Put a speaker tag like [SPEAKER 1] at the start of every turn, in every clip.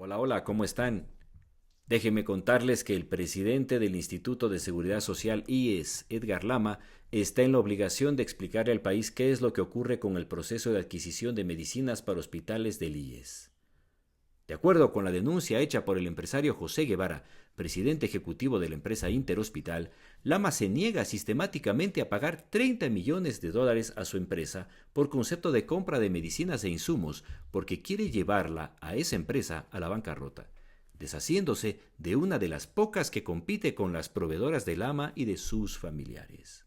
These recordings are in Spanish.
[SPEAKER 1] Hola, hola, ¿cómo están? Déjenme contarles que el presidente del Instituto de Seguridad Social IES, Edgar Lama, está en la obligación de explicarle al país qué es lo que ocurre con el proceso de adquisición de medicinas para hospitales del IES. De acuerdo con la denuncia hecha por el empresario José Guevara, presidente ejecutivo de la empresa Interhospital, Lama se niega sistemáticamente a pagar 30 millones de dólares a su empresa por concepto de compra de medicinas e insumos porque quiere llevarla a esa empresa a la bancarrota, deshaciéndose de una de las pocas que compite con las proveedoras de Lama y de sus familiares.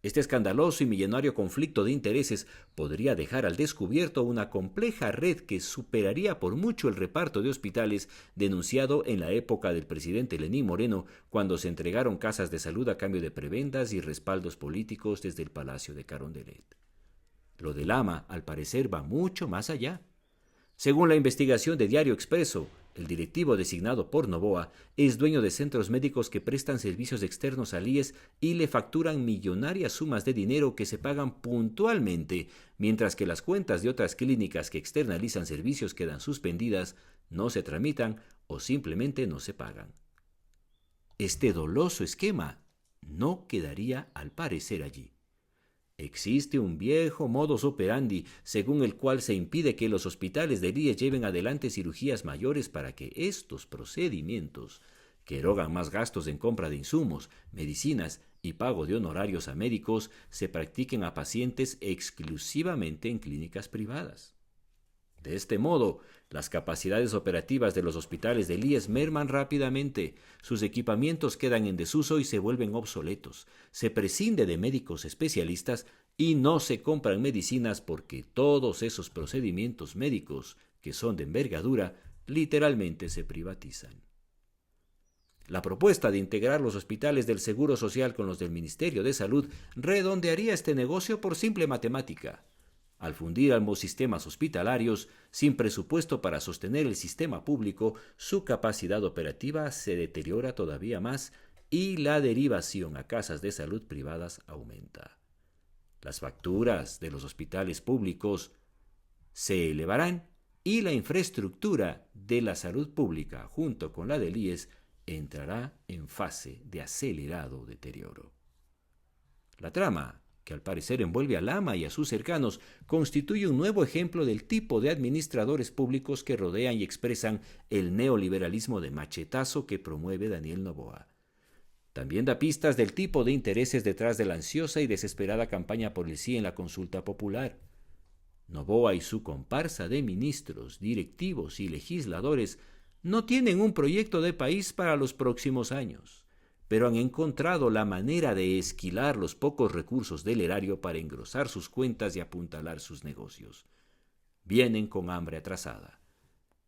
[SPEAKER 1] Este escandaloso y millonario conflicto de intereses podría dejar al descubierto una compleja red que superaría por mucho el reparto de hospitales denunciado en la época del presidente Lenín Moreno, cuando se entregaron casas de salud a cambio de prebendas y respaldos políticos desde el Palacio de Carondelet. Lo de Lama, al parecer, va mucho más allá. Según la investigación de Diario Expreso, el directivo designado por Novoa es dueño de centros médicos que prestan servicios externos al IES y le facturan millonarias sumas de dinero que se pagan puntualmente, mientras que las cuentas de otras clínicas que externalizan servicios quedan suspendidas, no se tramitan o simplemente no se pagan. Este doloso esquema no quedaría al parecer allí. Existe un viejo modus operandi según el cual se impide que los hospitales del IES lleven adelante cirugías mayores para que estos procedimientos, que erogan más gastos en compra de insumos, medicinas y pago de honorarios a médicos, se practiquen a pacientes exclusivamente en clínicas privadas. De este modo, las capacidades operativas de los hospitales del IES merman rápidamente, sus equipamientos quedan en desuso y se vuelven obsoletos, se prescinde de médicos especialistas y no se compran medicinas porque todos esos procedimientos médicos, que son de envergadura, literalmente se privatizan. La propuesta de integrar los hospitales del Seguro Social con los del Ministerio de Salud redondearía este negocio por simple matemática. Al fundir ambos sistemas hospitalarios, sin presupuesto para sostener el sistema público, su capacidad operativa se deteriora todavía más y la derivación a casas de salud privadas aumenta. Las facturas de los hospitales públicos se elevarán y la infraestructura de la salud pública, junto con la del IES, entrará en fase de acelerado deterioro. La trama, que al parecer envuelve a Lama y a sus cercanos, constituye un nuevo ejemplo del tipo de administradores públicos que rodean y expresan el neoliberalismo de machetazo que promueve Daniel Noboa. También da pistas del tipo de intereses detrás de la ansiosa y desesperada campaña por el sí en la consulta popular. Noboa y su comparsa de ministros, directivos y legisladores no tienen un proyecto de país para los próximos años, pero han encontrado la manera de esquilar los pocos recursos del erario para engrosar sus cuentas y apuntalar sus negocios. Vienen con hambre atrasada.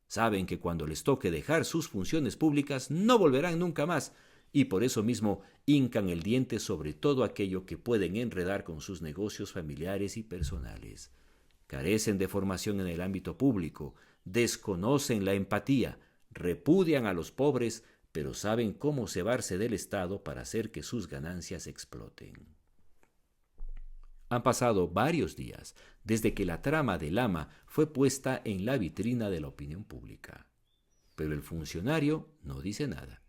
[SPEAKER 1] Saben que cuando les toque dejar sus funciones públicas no volverán nunca más, y por eso mismo hincan el diente sobre todo aquello que pueden enredar con sus negocios familiares y personales. Carecen de formación en el ámbito público, desconocen la empatía, repudian a los pobres, pero saben cómo cebarse del Estado para hacer que sus ganancias exploten. Han pasado varios días desde que la trama de Lama fue puesta en la vitrina de la opinión pública, pero el funcionario no dice nada.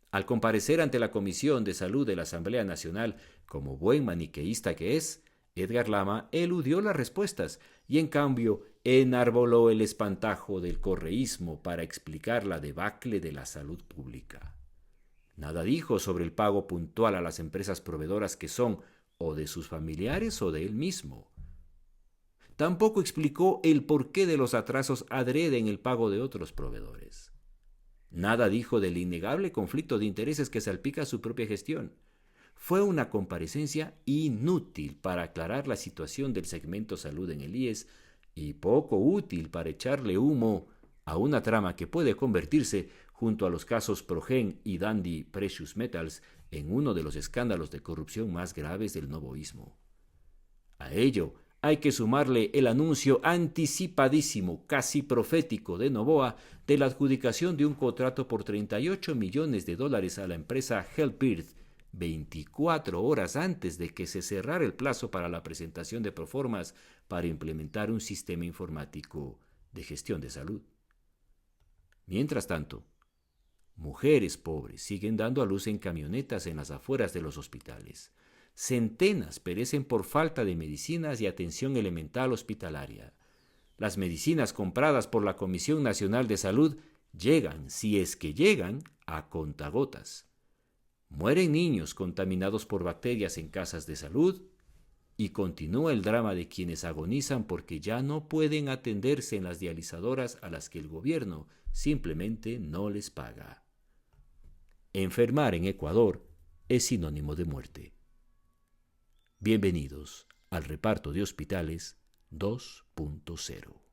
[SPEAKER 1] Al comparecer ante la Comisión de Salud de la Asamblea Nacional, como buen maniqueísta que es, Edgar Lama eludió las respuestas y en cambio enarboló el espantajo del correísmo para explicar la debacle de la salud pública. Nada dijo sobre el pago puntual a las empresas proveedoras que son o de sus familiares o de él mismo. Tampoco explicó el porqué de los atrasos adrede en el pago de otros proveedores. Nada dijo del innegable conflicto de intereses que salpica su propia gestión. Fue una comparecencia inútil para aclarar la situación del segmento salud en el IES y poco útil para echarle humo a una trama que puede convertirse, junto a los casos Progen y Dundee Precious Metals, en uno de los escándalos de corrupción más graves del novoísmo. A ello hay que sumarle el anuncio anticipadísimo, casi profético de Novoa de la adjudicación de un contrato por 38 millones de dólares a la empresa HealthBirth 24 horas antes de que se cerrara el plazo para la presentación de proformas para implementar un sistema informático de gestión de salud. Mientras tanto, mujeres pobres siguen dando a luz en camionetas en las afueras de los hospitales. Centenas perecen por falta de medicinas y atención elemental hospitalaria. Las medicinas compradas por la Comisión Nacional de Salud llegan, si es que llegan, a contagotas. Mueren niños contaminados por bacterias en casas de salud y continúa el drama de quienes agonizan porque ya no pueden atenderse en las dializadoras a las que el gobierno simplemente no les paga. Enfermar en Ecuador es sinónimo de muerte. Bienvenidos al reparto de hospitales 2.0.